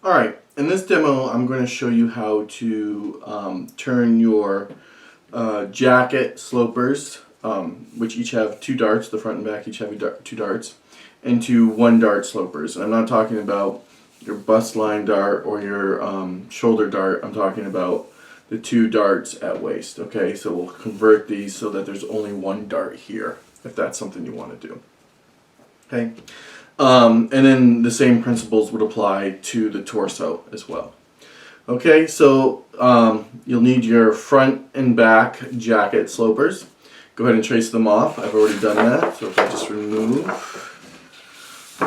Alright, in this demo I'm going to show you how to turn your jacket slopers, which each have two darts, the front and back each have two darts, into one dart slopers. And I'm not talking about your bust line dart or your shoulder dart, I'm talking about the two darts at waist. Okay, so we'll convert these so that there's only one dart here, if that's something you want to do. Okay. And then the same principles would apply to the torso as well. Okay, so you'll need your front and back jacket slopers. Go ahead and trace them off. I've already done that. So if I just remove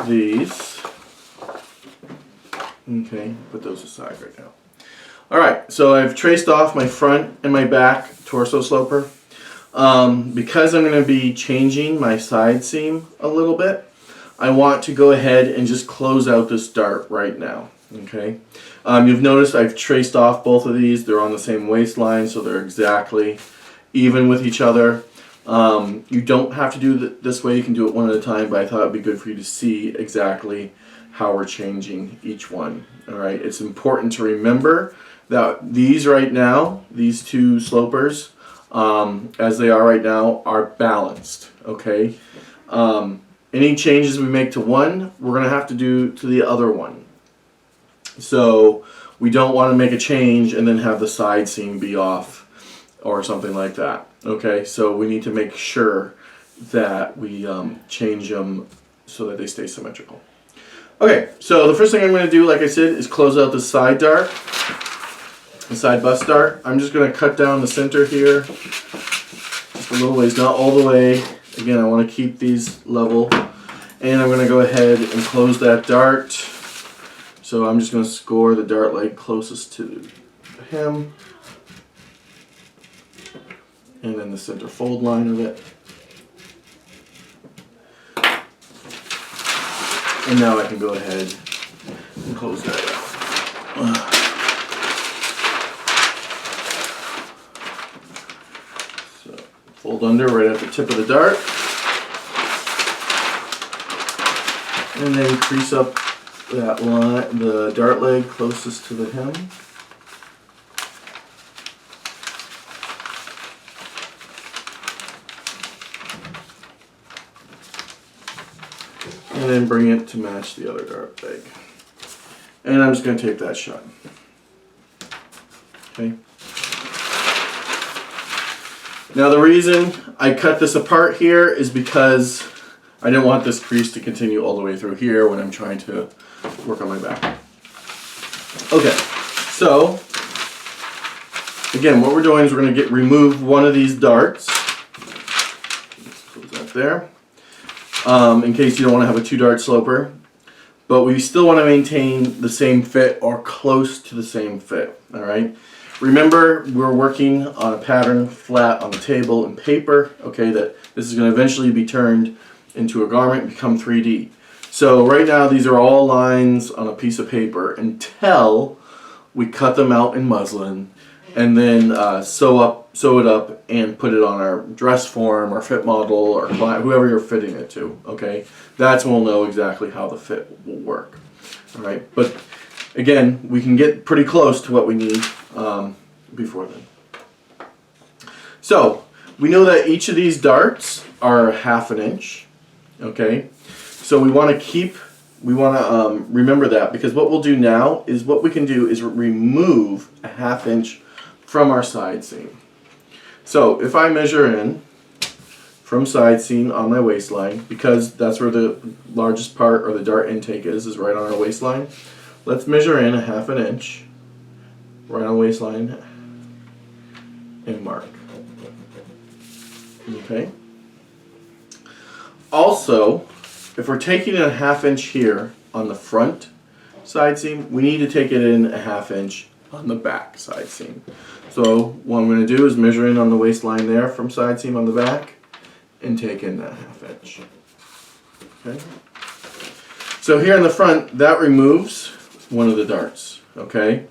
these, okay, put those aside right now. Alright, so I've traced off my front and my back torso sloper. Because I'm going to be changing my side seam a little bit, I want to go ahead and just close out this dart right now. Okay, you've noticed I've traced off both of these. They're on the same waistline, so they're exactly even with each other. You don't have to do it this way. You can do it one at a time, but I thought it'd be good for you to see exactly how we're changing each one. All right, it's important to remember that these right now, these two slopers, as they are right now, are balanced. Okay. Any changes we make to one, we're going to have to do to the other one. So we don't want to make a change and then have the side seam be off or something like that. Okay, so we need to make sure that we change them so that they stay symmetrical. Okay, so the first thing I'm going to do, like I said, is close out the side dart, the side bust dart. I'm just going to cut down the center here, just a little ways, not all the way. Again, I want to keep these level, and I'm going to go ahead and close that dart. So I'm just going to score the dart leg closest to him, and then the center fold line of it. And now I can go ahead and close that out. So fold under right at the tip of the dart. And then crease up that line, the dart leg closest to the hem. And then bring it to match the other dart leg. And I'm just going to tape that shut. Okay. Now the reason I cut this apart here is because I didn't want this crease to continue all the way through here when I'm trying to work on my back. Okay, so again, what we're doing is we're going to remove one of these darts. Let's close that there. In case you don't want to have a two dart sloper, but we still want to maintain the same fit or close to the same fit. All right. Remember, we're working on a pattern flat on the table in paper. Okay, that this is going to eventually be turned into a garment and become 3D. So right now these are all lines on a piece of paper until we cut them out in muslin and then sew it up and put it on our dress form or fit model or client, whoever you're fitting it to. Okay, that's when we'll know exactly how the fit will work. All right, but again, we can get pretty close to what we need before then. So we know that each of these darts are 1/2 inch. Okay, so we want to remember that, because what we'll do now is what we can do is remove 1/2 inch from our side seam. So if I measure in from side seam on my waistline, because that's where the largest part or the dart intake is right on our waistline, let's measure in 1/2 inch right on waistline and mark. Okay. Also, if we're taking in 1/2 inch here on the front side seam, we need to take it in 1/2 inch on the back side seam. So what I'm going to do is measure in on the waistline there from side seam on the back and take in that 1/2 inch. Okay. So here in the front, that removes one of the darts. Okay.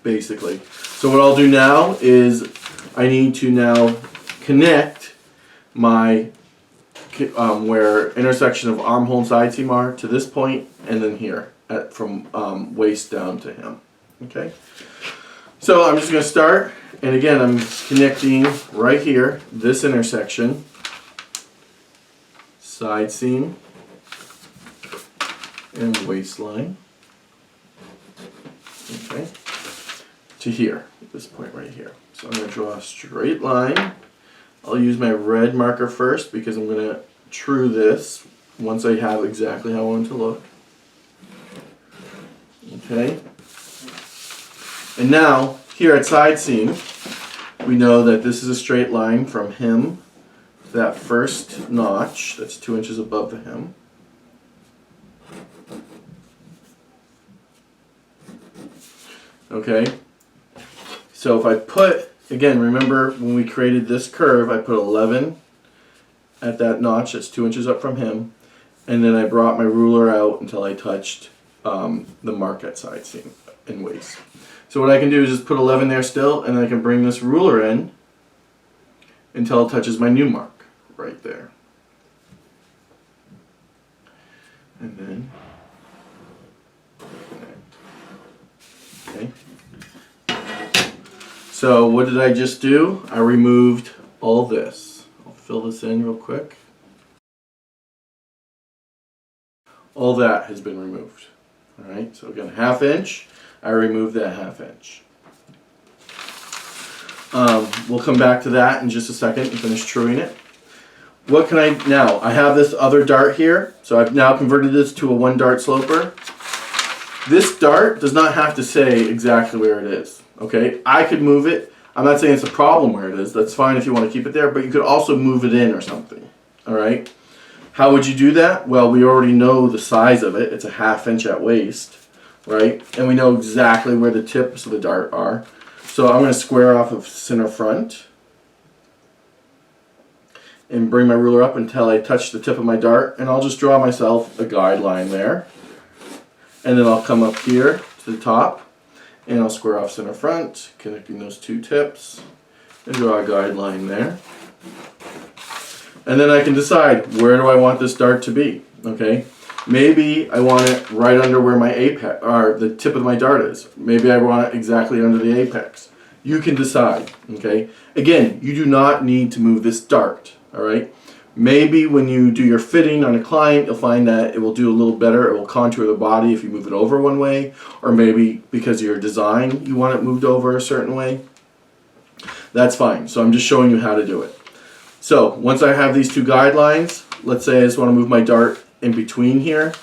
Basically. So what I'll do now is I need to now connect my where intersection of armhole and side seam are to this point and then here. from waist down to hem. Okay, so I'm just going to start, and again I'm connecting right here, this intersection, side seam and waistline, okay, to here, at this point right here. So I'm going to draw a straight line. I'll use my red marker first because I'm going to true this once I have exactly how I want it to look. Okay. And now, here at side seam, we know that this is a straight line from hem to that first notch that's 2 inches above the hem. Okay. So if I put, again, remember when we created this curve, I put 11 at that notch that's 2 inches up from hem, and then I brought my ruler out until I touched the mark at side seam and waist. So what I can do is just put 11 there still, and I can bring this ruler in until it touches my new mark right there. And then connect. Okay. So what did I just do? I removed all this. I'll fill this in real quick. All that has been removed. Alright, so again, 1/2 inch. I removed that 1/2 inch. We'll come back to that in just a second and finish truing it. What can I, now I have this other dart here, so I've now converted this to a 1 dart sloper. This dart does not have to say exactly where it is. Okay, I could move it. I'm not saying it's a problem where it is. That's fine if you want to keep it there, but you could also move it in or something. Alright, how would you do that? Well, we already know the size of it. It's a 1/2 inch at waist, right? And we know exactly where the tips of the dart are. So I'm going to square off of center front and bring my ruler up until I touch the tip of my dart, and I'll just draw myself a guideline there. And then I'll come up here to the top and I'll square off center front, connecting those 2 tips, and draw a guideline there. And then I can decide, where do I want this dart to be? Okay, maybe I want it right under where my apex, or the tip of my dart is. Maybe I want it exactly under the apex. You can decide. Okay, again, you do not need to move this dart. All right, maybe when you do your fitting on a client, you'll find that it will do a little better. It will contour the body if you move it over one way, or maybe because of your design you want it moved over a certain way. That's fine. So I'm just showing you how to do it. So once I have these 2 guidelines, let's say I just want to move my dart in between here.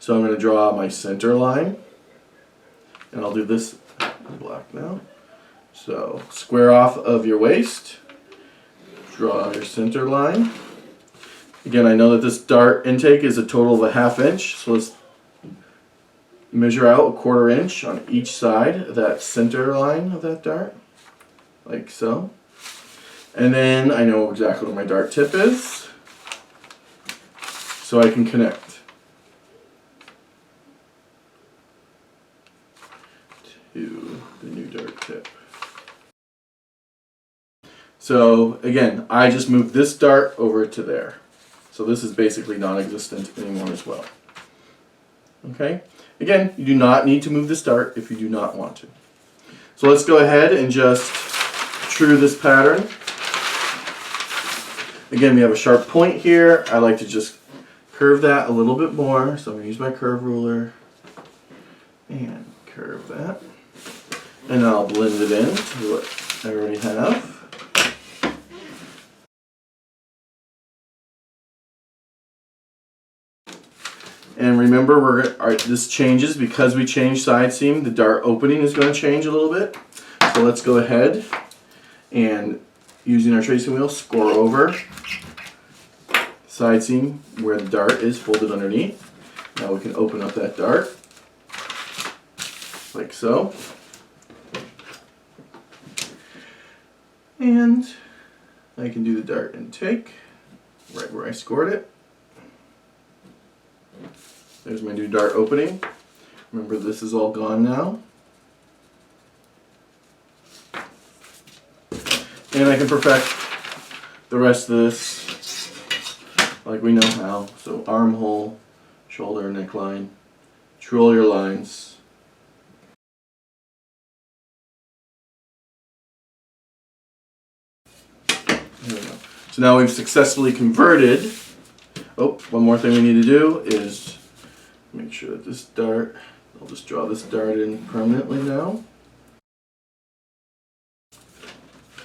So I'm going to draw my center line, and I'll do this in black now. So square off of your waist, draw your center line. Again, I know that this dart intake is a total of a 1/2 inch, so let's measure out a 1/4 inch on each side of that center line of that dart, like so. And then I know exactly where my dart tip is, so I can connect to the new dart tip. So again, I just moved this dart over to there. So this is basically non-existent anymore as well. Okay? Again, you do not need to move this dart if you do not want to. So let's go ahead and just true this pattern. Again, we have a sharp point here. I like to just curve that a little bit more. So I'm going to use my curve ruler and curve that. And I'll blend it in to what I already have. And remember, this changes because we changed side seam. The dart opening is going to change a little bit. So let's go ahead and, using our tracing wheel, score over side seam where the dart is folded underneath. Now we can open up that dart like so. And I can do the dart intake right where I scored it. There's my new dart opening. Remember, this is all gone now. And I can perfect the rest of this like we know how. So armhole, shoulder, neckline, Control your lines. There we go. So now we've successfully converted. Oh, one more thing we need to do is make sure that this dart, I'll just draw this dart in permanently now.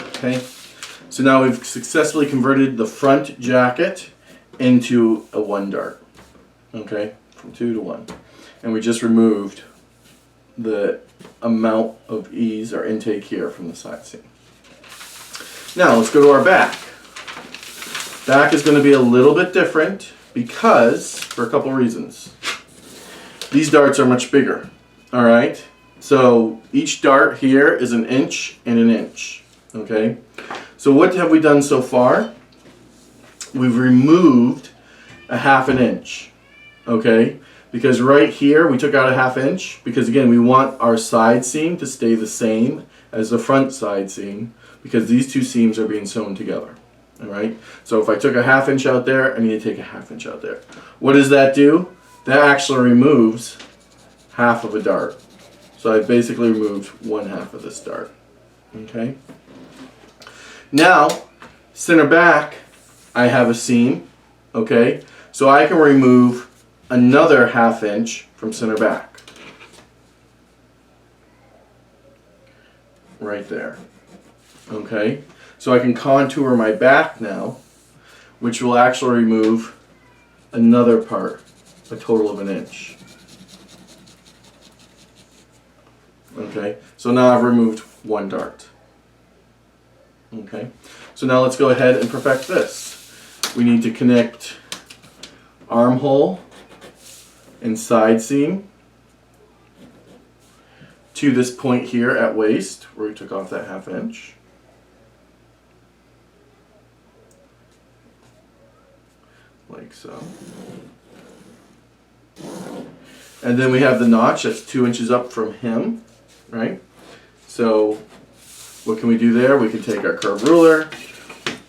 Okay, so now we've successfully converted the front jacket into a 1 dart. Okay, from 2 to 1. And we just removed the amount of ease or intake here from the side seam. Now let's go to our back. Back is going to be a little bit different because, for a couple reasons. These darts are much bigger. Alright, so each dart here is 1 inch and 1 inch. Okay, so what have we done so far? We've removed a 1/2 inch. Okay, because right here we took out a 1/2 inch because again we want our side seam to stay the same as the front side seam because these two seams are being sewn together. Alright, so if I took a 1/2 inch out there, I need to take a 1/2 inch out there. What does that do? That actually removes half of a dart. So I basically removed 1/2 of this dart. Okay. Now, center back, I have a seam. Okay, so I can remove another 1/2 inch from center back. Right there. Okay, so I can contour my back now, which will actually remove another part, a total of 1 inch. Okay, so now I've removed 1 dart. Okay, so now let's go ahead and perfect this. We need to connect armhole and side seam to this point here at waist where we took off that 1/2 inch. Like so. And then we have the notch that's 2 inches up from him, right? So what can we do there? We can take our curved ruler,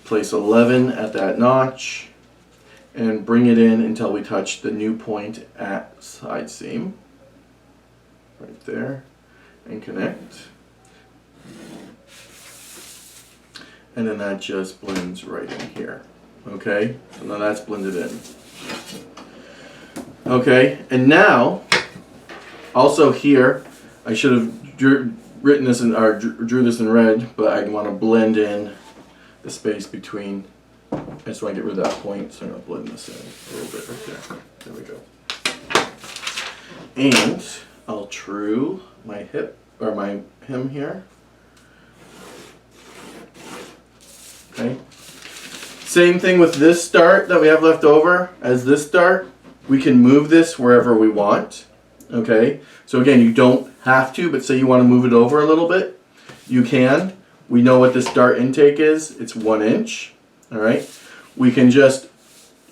place 11 at that notch, and bring it in until we touch the new point at side seam. Right there. And connect. And then that just blends right in here. Okay? So now that's blended in. Okay, and now, also here, I should have written this in, or drew this in red, but I want to blend in the space between. I just want to get rid of that point, so I'm going to blend this in a little bit right there. There we go. And I'll true my hip, or my hem here. Okay. Same thing with this dart that we have left over as this dart. We can move this wherever we want. Okay. So again, you don't have to, but say you want to move it over a little bit, you can. We know what this dart intake is. It's 1 inch. All right. We can just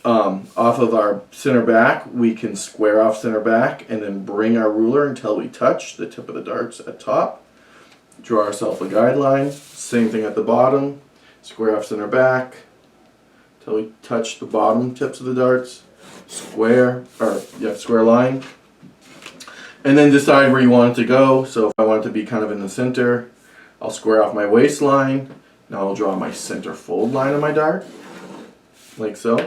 off of our center back, we can square off center back and then bring our ruler until we touch the tip of the darts at top. Draw ourselves a guideline. Same thing at the bottom. Square off center back until we touch the bottom tips of the darts. Square line. And then decide where you want it to go. So if I want it to be kind of in the center, I'll square off my waistline. Now I'll draw my center fold line of my dart. Like so.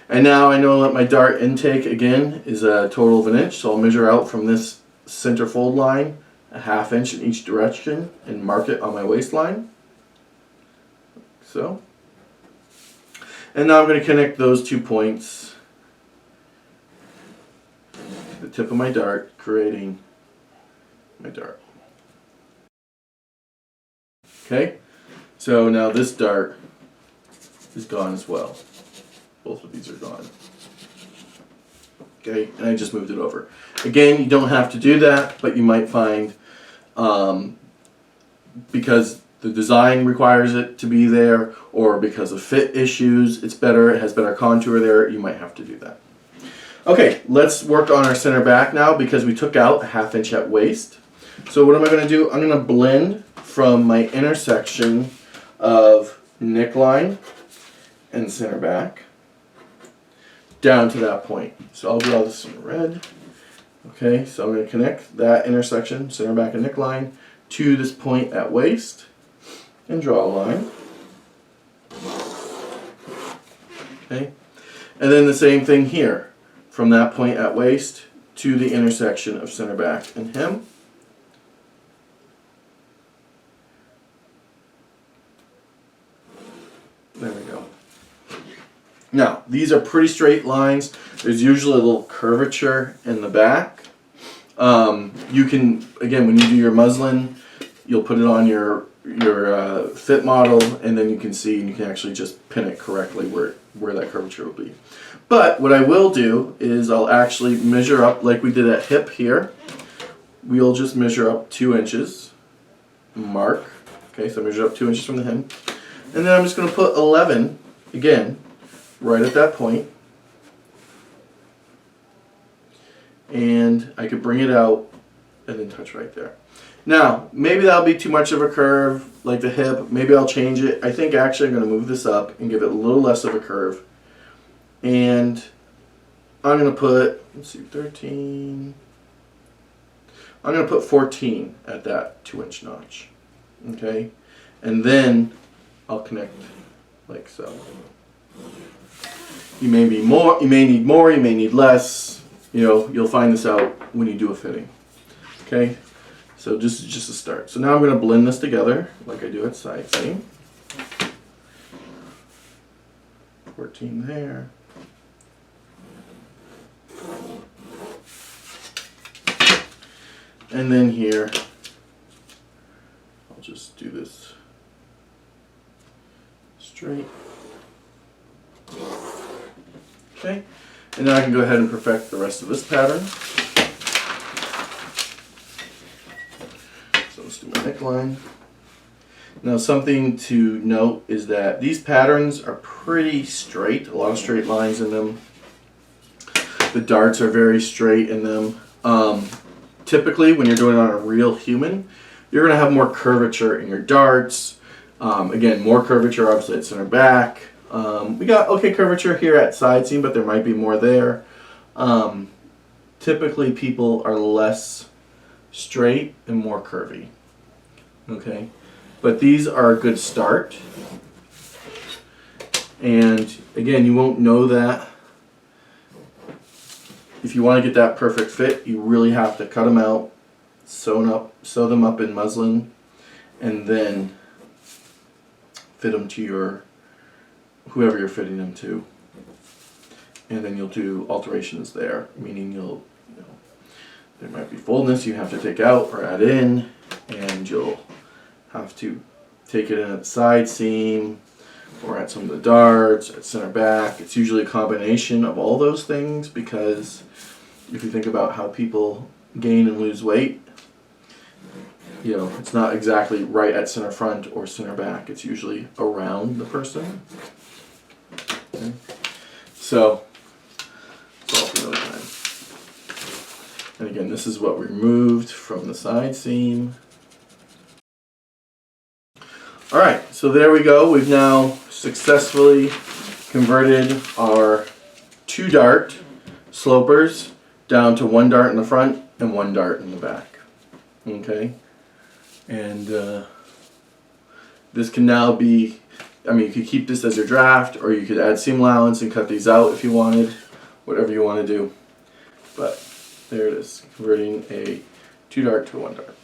And now I know that my dart intake again is a total of 1 inch. So I'll measure out from this center fold line a 1/2 inch in each direction and mark it on my waistline. So. And now I'm going to connect those 2 points to the tip of my dart, creating my dart. Okay, so now this dart is gone as well. Both of these are gone. Okay, and I just moved it over. Again, you don't have to do that, but you might find because the design requires it to be there, or because of fit issues, it's better, it has better contour there, you might have to do that. Okay, let's work on our center back now because we took out a 1/2 inch at waist. So what am I going to do? I'm going to blend from my intersection of neckline and center back down to that point. So I'll draw this in red. Okay, so I'm going to connect that intersection, center back and neckline, to this point at waist and draw a line. Okay, and then the same thing here, from that point at waist to the intersection of center back and hem. There we go. Now, these are pretty straight lines. There's usually a little curvature in the back. You can, again, when you do your muslin, you'll put it on your fit model, and then you can see, and you can actually just pin it correctly where that curvature will be. But what I will do is I'll actually measure up like we did at hip here. We'll just measure up 2 inches, mark. Okay, so measure up 2 inches from the hem. And then I'm just going to put 11, again, right at that point. And I could bring it out and then touch right there. Now, maybe that'll be too much of a curve, like the hip. Maybe I'll change it. I think actually I'm going to move this up and give it a little less of a curve. And I'm going to put, let's see, 13. I'm going to put 14 at that 2-inch notch. Okay? And then I'll connect like so. You may need more, you may need less. You know, you'll find this out when you do a fitting. Okay? So this is just a start. So now I'm going to blend this together like I do at side seam. 14 there. And then here, I'll just do this straight. Okay, and now I can go ahead and perfect the rest of this pattern. So let's do my neckline. Now something to note is that these patterns are pretty straight, a lot of straight lines in them. The darts are very straight in them. Typically, when you're doing it on a real human, you're going to have more curvature in your darts. Again, more curvature obviously at center back. We got okay curvature here at side seam, but there might be more there. Typically, people are less straight and more curvy. Okay, but these are a good start. And again, you won't know that. If you want to get that perfect fit, you really have to cut them out, sew them up in muslin, and then fit them to your whoever you're fitting them to. And then you'll do alterations there, meaning there might be fullness you have to take out or add in, and you'll have to take it in at the side seam or at some of the darts, at center back. It's usually a combination of all those things, because if you think about how people gain and lose weight, it's not exactly right at center front or center back. It's usually around the person. Okay. So, it's all for another time. And again, this is what we removed from the side seam. Alright, so there we go. We've now successfully converted our 2 dart slopers down to 1 dart in the front and 1 dart in the back. Okay? And this can now be, you could keep this as your draft, or you could add seam allowance and cut these out if you wanted, whatever you want to do. But there it is, converting a 2 dart to a 1 dart.